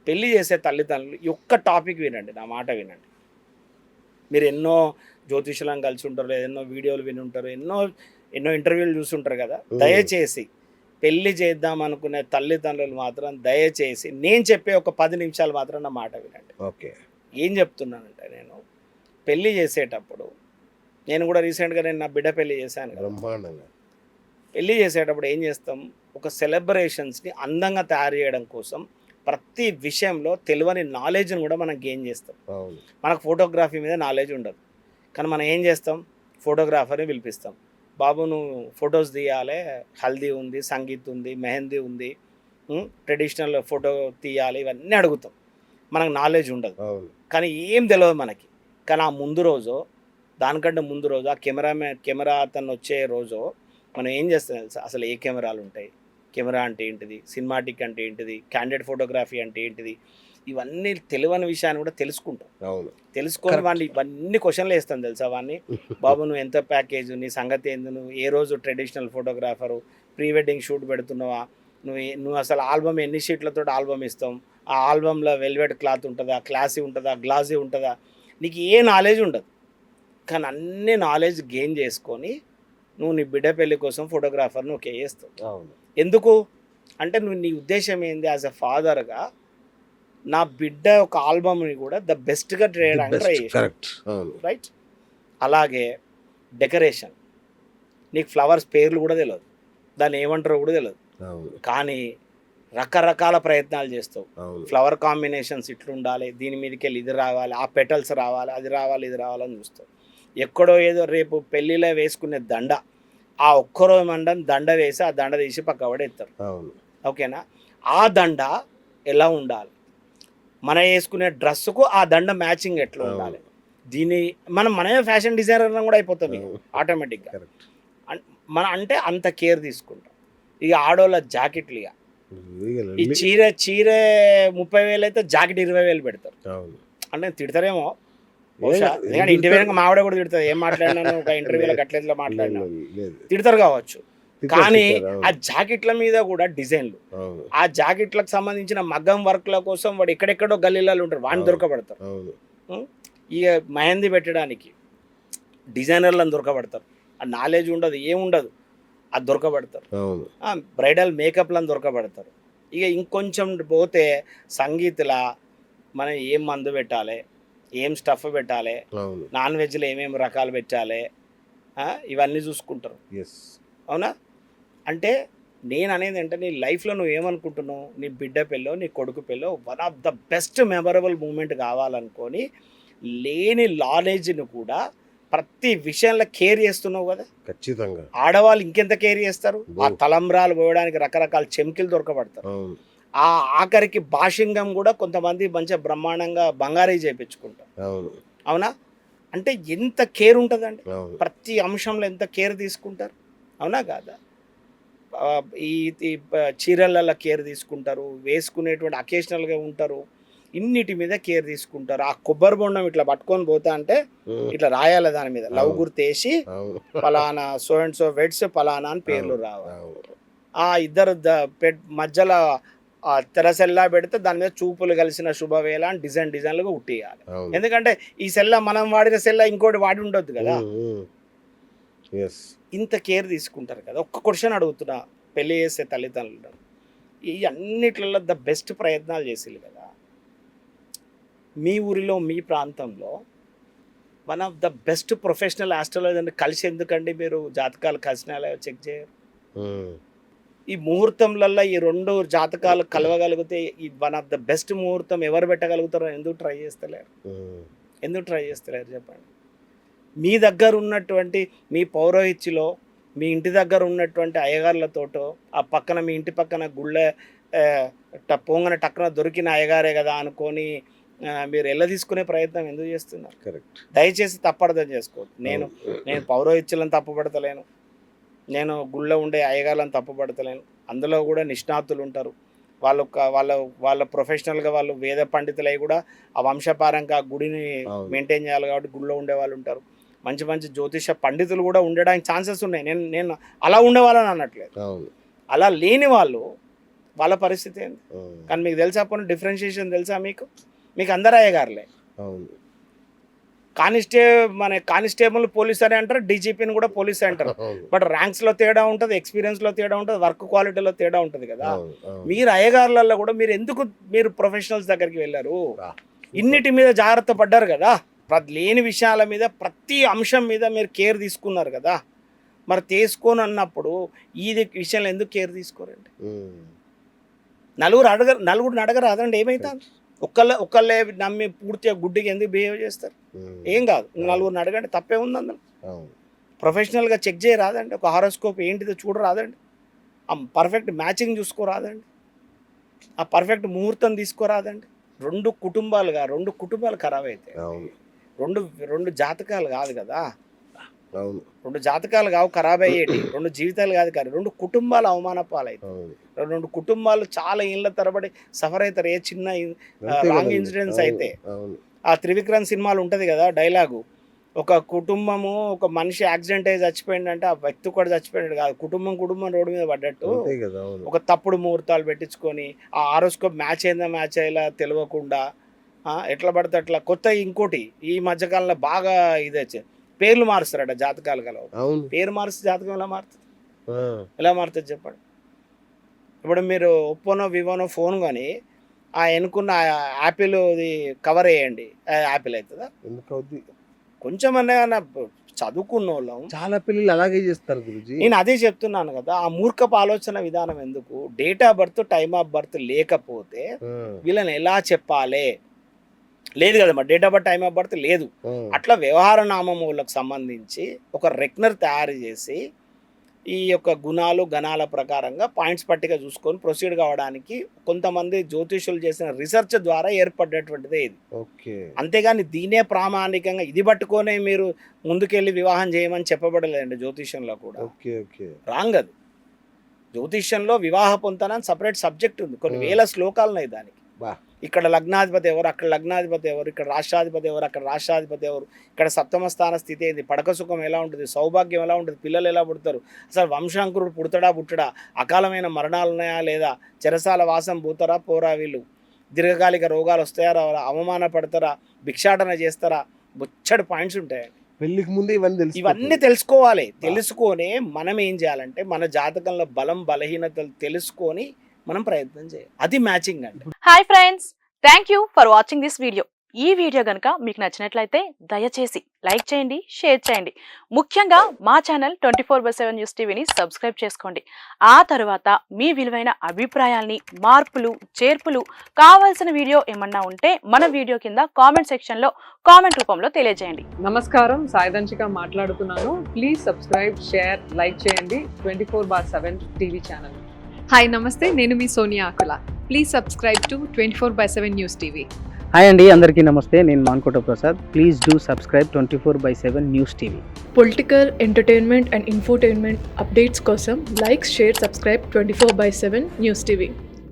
పెళ్లి చేసే తల్లిదండ్రులు ఈ ఒక్క టాపిక్ వినండి, నా మాట వినండి. మీరు ఎన్నో జ్యోతిషులను కలిసి ఉంటారు, ఎన్నో వీడియోలు విని ఉంటారు, ఎన్నో ఎన్నో ఇంటర్వ్యూలు చూస్తుంటారు కదా. దయచేసి పెళ్లి చేద్దాం అనుకునే తల్లిదండ్రులు మాత్రం దయచేసి నేను చెప్పే ఒక 10 నిమిషాలు మాత్రం నా మాట వినండి. ఓకే. ఏం చెప్తున్నానంటే, నేను పెళ్లి చేసేటప్పుడు నేను కూడా రీసెంట్గా నేను నా బిడ్డ పెళ్లి చేశాను కదా. బ్రహ్మాండంగా. పెళ్లి చేసేటప్పుడు ఏం చేస్తాం, ఒక సెలబ్రేషన్స్ని అందంగా తయారు చేయడం కోసం ప్రతి విషయంలో తెలియని నాలెడ్జ్ని కూడా మనం గెయిన్ చేస్తాం. అవును. మనకు ఫోటోగ్రఫీ మీద నాలెడ్జ్ ఉండదు, కానీ మనం ఏం చేస్తాం, ఫోటోగ్రాఫర్ని పిలిపిస్తాం. బాబు నువ్వు ఫొటోస్ తీయాలి, హల్దీ ఉంది, సంగీత్ ఉంది, మెహందీ ఉంది, ట్రెడిషనల్ ఫోటో తీయాలి, ఇవన్నీ అడుగుతాం. మనకు నాలెడ్జ్ ఉండదు, అవును. కానీ ఏం తెలియదు మనకి. కానీ ఆ ముందు రోజు, దానికంటే ముందు రోజు ఆ కెమెరా అతను వచ్చే రోజు మనం ఏం చేస్తాం తెలుసా, అసలు ఏ కెమెరాలు ఉంటాయి, కెమెరా అంటే ఏంటిది, సినిమాటిక్ అంటే ఏంటిది, క్యాండిడేట్ ఫోటోగ్రఫీ అంటే ఏంటిది, ఇవన్నీ తెలియని విషయాన్ని కూడా తెలుసుకుంటాం. అవును. తెలుసుకొని వాడిని ఇవన్నీ క్వశ్చన్లు వేస్తాను తెలుసా వాడిని. బాబు నువ్వు ఎంత ప్యాకేజ్, నీ సంగతి ఏంది, నువ్వు ఏ రోజు traditional photographer, pre wedding shoot పెడుతున్నావా, నువ్వు అసలు ఆల్బమ్ ఎన్ని షీట్లతో ఆల్బమ్ ఇస్తాం, ఆ ఆల్బంలో వెల్వెట్ క్లాత్ ఉంటుందా, క్లాసీ ఉంటుందా, గ్లాసీ ఉంటుందా, నీకు ఏ నాలెడ్జ్ ఉండదు. కానీ అన్ని నాలెడ్జ్ గెయిన్ చేసుకొని నువ్వు నీ బిడ్డ పెళ్లి కోసం ఫోటోగ్రాఫర్ని ఓకే చేస్తావు. అవును. ఎందుకు అంటే నువ్వు నీ ఉద్దేశం ఏంది, యాజ్ ఎ ఫాదర్గా నా బిడ్డ ఒక ఆల్బమ్ని కూడా ద బెస్ట్గా చేయడానికి ట్రై చేసాను, రైట్. అలాగే డెకరేషన్, నీకు ఫ్లవర్స్ పేర్లు కూడా తెలియదు, దాన్ని ఏమంటారో కూడా తెలియదు, కానీ రకరకాల ప్రయత్నాలు చేస్తావు. ఫ్లవర్ కాంబినేషన్స్ ఇట్లుండాలి, దీని మీదకి వెళ్ళి ఇది రావాలి, ఆ పెటల్స్ రావాలి, అది రావాలి, ఇది రావాలని చూస్తావు. ఎక్కడో ఏదో రేపు పెళ్ళిలో వేసుకునే దండ, ఆ ఒక్కరోజు మండం దండ వేసి ఆ దండ తీసి పక్క పడేస్తారు. ఓకేనా, ఆ దండ ఎలా ఉండాలి, మన వేసుకునే డ్రెస్సుకు ఆ దండ మ్యాచింగ్ ఎట్లా ఉండాలి, దీన్ని మనమే ఫ్యాషన్ డిజైనర్ కూడా అయిపోతుంది ఆటోమేటిక్గా. అంటే అంత కేర్ తీసుకుంటాం. ఇక ఆడోళ్ళ జాకెట్లు, ఇక ఈ చీర 30,000 అయితే జాకెట్ 20,000 పెడతారు. అంటే తిడతారేమో బహుశా, ఎందుకంటే ఇంటి వెనక మావిడ కూడా తిడతారు, ఏం మాట్లాడినాను ఒక ఇంటర్వ్యూలో గట్లెట్లా మాట్లాడినా తిడతారు కావచ్చు. కానీ ఆ జాకెట్ల మీద కూడా డిజైన్లు, ఆ జాకెట్లకు సంబంధించిన మగ్గం వర్క్ల కోసం వాడు ఎక్కడెక్కడో గల్లీలలో ఉంటారు, వాడిని దొరకబడతారు. ఇక మెహందీ పెట్టడానికి డిజైనర్లను దొరకబడతారు, ఆ నాలెడ్జ్ ఉండదు, ఏముండదు, అది దొరకబడతారు. బ్రైడల్ మేకప్లను దొరకబడతారు. ఇక ఇంకొంచెం పోతే సంగీత్లా మనం ఏం మందు పెట్టాలి, ఏం స్టఫ్ పెట్టాలి, నాన్ వెజ్లో ఏమేమి రకాలు పెట్టాలి, ఇవన్నీ చూసుకుంటారు. అవునా, అంటే నేను అనేది అంటే నీ లైఫ్లో నువ్వు ఏమనుకుంటున్నావు, నీ బిడ్డ పెళ్ళో నీ కొడుకు పెళ్ళో one of the best memorable moment కావాలనుకొని లేని నాలెడ్జ్ని కూడా ప్రతి విషయంలో కేర్ చేస్తున్నావు కదా. ఖచ్చితంగా ఆడవాళ్ళు ఇంకెంత కేర్ చేస్తారు, ఆ తలంబ్రాలు పోయడానికి రకరకాల చెమికలు దొరకబడతారు. ఆ ఆఖరికి భాషింగం కూడా కొంతమంది మంచిగా బ్రహ్మాండంగా బంగారీ చేయించుకుంటారు. అవునా, అంటే ఎంత కేర్ ఉంటుందండి, ప్రతి అంశంలో ఎంత కేర్ తీసుకుంటారు. అవునా కాదా, ఈ చీరలలో కేర్ తీసుకుంటారు, వేసుకునేటువంటి అకేషనల్గా ఉంటారు, ఇన్నిటి మీద కేర్ తీసుకుంటారు. ఆ కొబ్బరి బొండం ఇట్లా పట్టుకొని పోతా అంటే ఇట్లా రాయాలి, దాని మీద లవ్ గుర్తేసి పలానా సో అండ్ సో వెడ్స్ పలానా అని పేర్లు రావాలి. ఆ ఇద్దరు మధ్యలో తెరసెల్లా పెడితే దాని మీద చూపులు కలిసిన శుభవేళ అని డిజైన్లుగా ఉట్టియాలి. ఎందుకంటే ఈ సెల్ల మనం వాడిన సెల్ల ఇంకోటి వాడి ఉండొద్దు కదా. ఇంత కేర్ తీసుకుంటారు కదా. ఒక్క క్వశ్చన్ అడుగుతున్నా, పెళ్లి చేసే తల్లిదండ్రులు ఈ అన్నిట్లలో ద బెస్ట్ ప్రయత్నాలు చేసేది కదా. మీ ఊరిలో మీ ప్రాంతంలో one of the best professional astrologer కలిసి ఎందుకండి మీరు జాతకాలు కలిసినా చెక్ చేయరు? ఈ ముహూర్తంలలో ఈ 2 జాతకాలు కలవగలిగితే ఈ వన్ ఆఫ్ ద బెస్ట్ ముహూర్తం ఎవరు పెట్టగలుగుతారో ఎందుకు ట్రై చేస్తలేరు చెప్పండి. మీ దగ్గర ఉన్నటువంటి మీ పౌరోహిత్యలో మీ ఇంటి దగ్గర ఉన్నటువంటి అయ్యగారులతోటో, ఆ పక్కన మీ ఇంటి పక్కన గుళ్ళ పొంగన టక్కన దొరికిన అయ్యగారే కదా అనుకొని మీరు ఎలా తీసుకునే ప్రయత్నం ఎందుకు చేస్తున్నారు? కరెక్ట్. దయచేసి తప్పర్థం చేసుకోవద్దు. నేను పౌరోహిత్యులను తప్పుపడతలేను, నేను గుళ్ళో ఉండే అయ్యగారులను తప్పుపడతలేను. అందులో కూడా నిష్ణాతులు ఉంటారు, వాళ్ళ ప్రొఫెషనల్గా వాళ్ళు వేద పండితులై కూడా ఆ వంశపారంగా ఆ గుడిని మెయింటైన్ చేయాలి కాబట్టి గుళ్ళో ఉండే వాళ్ళు ఉంటారు. మంచి మంచి జ్యోతిష పండితులు కూడా ఉండడానికి ఛాన్సెస్ ఉన్నాయి. నేను అలా ఉండేవాళ్ళని అనట్లేదు. అలా లేని వాళ్ళు వాళ్ళ పరిస్థితి ఏంది? కానీ మీకు తెలుసా పోనీ డిఫరెన్షియేషన్ తెలుసా? మీకు అందరూ అయ్యగారులే. కానిస్టేబుల్ పోలీస్ అని అంటారు, డీజీపీని కూడా పోలీస్ అంటారు. బట్ ర్యాంక్స్లో తేడా ఉంటుంది, ఎక్స్పీరియన్స్లో తేడా ఉంటుంది, వర్క్ క్వాలిటీలో తేడా ఉంటుంది కదా. మీరు అయ్యగారులలో కూడా మీరు ప్రొఫెషనల్స్ దగ్గరికి వెళ్ళారు, ఇన్నిటి మీద జాగ్రత్త పడ్డారు కదా, లేని విషయాల మీద ప్రతి అంశం మీద మీరు కేర్ తీసుకున్నారు కదా. మరి తీసుకోను అన్నప్పుడు ఈ విషయంలో ఎందుకు కేర్ తీసుకోరండి? నలుగురిని అడగరాదండి ఏమైతుంది? ఒక్కళ్ళే నమ్మి పూర్తిగా గుడ్డికి ఎందుకు బిహేవ్ చేస్తారు? ఏం కాదు, నలుగురిని అడగండి, తప్పే ఉంది అందులో. ప్రొఫెషనల్గా చెక్ చేయరాదండి, ఒక హారోస్కోప్ ఏంటిదో చూడరాదండి, ఆ పర్ఫెక్ట్ మ్యాచింగ్ చూసుకోరాదండి, ఆ పర్ఫెక్ట్ ముహూర్తం తీసుకోరాదండి. రెండు కుటుంబాలు ఖరాబ్ అవుతాయి. రెండు జాతకాలు కాదు కదా, రెండు జాతకాలు కావు ఖరాబ్ అయ్యేటి, రెండు జీవితాలు కాదు కానీ రెండు కుటుంబాలు అవమాన పాలవుతాయి. రెండు కుటుంబాలు చాలా ఏళ్ళ తరబడి సఫర్ అవుతారు ఏ చిన్న రాంగ్ ఇన్సిడెంట్స్ అయితే. ఆ త్రివిక్రమ్ సినిమాలు ఉంటుంది కదా డైలాగు, ఒక కుటుంబము ఒక మనిషి యాక్సిడెంట్ అయ్యి చచ్చిపోయిందంటే ఆ వ్యక్తి కూడా చచ్చిపోయినట్టు కాదు, కుటుంబం రోడ్డు మీద పడ్డట్టు. ఒక తప్పుడు ముహూర్తాలు పెట్టించుకొని ఆ హారోస్కోప్ మ్యాచ్ అయ్యేలా తెలియకుండా ఎట్లా పడితే అట్లా. కొత్త ఇంకోటి ఈ మధ్యకాలంలో బాగా ఇదే పేర్లు మారుస్తారట జాతకాలు కలవు. పేరు మారుస్తే జాతకం ఎలా మారుతుంది చెప్పండి? ఇప్పుడు మీరు ఒప్పోనో వివోనో ఫోన్ కానీ ఆ ఎన్నుకున్న యాపిల్ కవర్ వేయండి, యాపిల్ అవుతుందా? కొంచెం అన్నా చదువుకున్న వాళ్ళం చాలా పిల్లలు అలాగే చేస్తారు గురుజీ. నేను అదే చెప్తున్నాను కదా, ఆ మూర్ఖపు ఆలోచన విధానం ఎందుకు? Date of birth time of birth లేకపోతే వీళ్ళని ఎలా చెప్పాలి? లేదు కదా మరి, date of birth time of birth లేదు. అట్లా వ్యవహార నామములకు సంబంధించి ఒక రెక్నర్ తయారు చేసి ఈ యొక్క గుణాలు గణాల ప్రకారంగా పాయింట్స్ పట్టిక చూసుకొని ప్రొసీడ్ కావడానికి కొంతమంది జ్యోతిషులు చేసిన రీసెర్చ్ ద్వారా ఏర్పడేటువంటిదే ఇది. అంతేగాని దీనే ప్రామాణికంగా ఇది పట్టుకొనే మీరు ముందుకెళ్ళి వివాహం చేయమని చెప్పబడలేదండి జ్యోతిషంలో కూడా. రాంగ్ అది. జ్యోతిష్యంలో వివాహ పొంతన సపరేట్ సబ్జెక్ట్ ఉంది, కొన్ని వేల శ్లోకాలు ఉన్నాయి దానికి. ఇక్కడ లగ్నాధిపతి ఎవరు, అక్కడ లగ్నాధిపతి ఎవరు, ఇక్కడ రాష్ట్రాధిపతి ఎవరు, అక్కడ రాష్ట్రాధిపతి ఎవరు, ఇక్కడ సప్తమ స్థాన స్థితి ఏంది, పడక సుఖం ఎలా ఉంటుంది, సౌభాగ్యం ఎలా ఉంటుంది, పిల్లలు ఎలా పుడతారు, అసలు వంశాంకురుడు పుట్టడా, అకాలమైన మరణాలు ఉన్నాయా లేదా, చెరసాల వాసం పోతారా పోరా, వీళ్ళు దీర్ఘకాలిక రోగాలు వస్తాయా రావాలా, అవమాన పడతారా, భిక్షాటన చేస్తారా, బొచ్చడి పాయింట్స్ ఉంటాయండి. పెళ్లికి ముందే ఇవన్నీ తెలుసుకోవాలి. తెలుసుకొని మనం ఏం చేయాలంటే మన జాతకంలో బలం బలహీనతలు తెలుసుకొని మనం ప్రయత్నం చేయాలి, అది మ్యాచింగ్ అండి. Hi friends, thank you for watching this video. ఈ వీడియో గనుక మీకు నచ్చినట్లయితే దయచేసి లైక్ చేయండి, షేర్ చేయండి. ముఖ్యంగా మా ఛానల్ 24/7 న్యూస్ టీవీని సబ్స్క్రైబ్ చేసుకోండి. ఆ తర్వాత మీ విలువైన అభిప్రాయాల్ని, మార్పులు చేర్పులు, కావాల్సిన వీడియో ఏమన్నా ఉంటే మన వీడియో కింద కామెంట్ సెక్షన్లో కామెంట్ రూపంలో తెలియజేయండి. నమస్కారం, సాయిదంచిక మాట్లాడుతున్నాను. ప్లీజ్ సబ్స్క్రైబ్, షేర్, లైక్ చేయండి 24/7 టీవీ ఛానల్. హాయ్ నమస్తే, నేను మీ Sonia Akula. Please subscribe to 24/7 news TV. Hi అండి, అందరికీ నమస్తే. నేను Mankota Prasad. Please do subscribe 24/7 news TV. Political, entertainment and infotainment updates కోసం like, share, subscribe 24/7 news TV.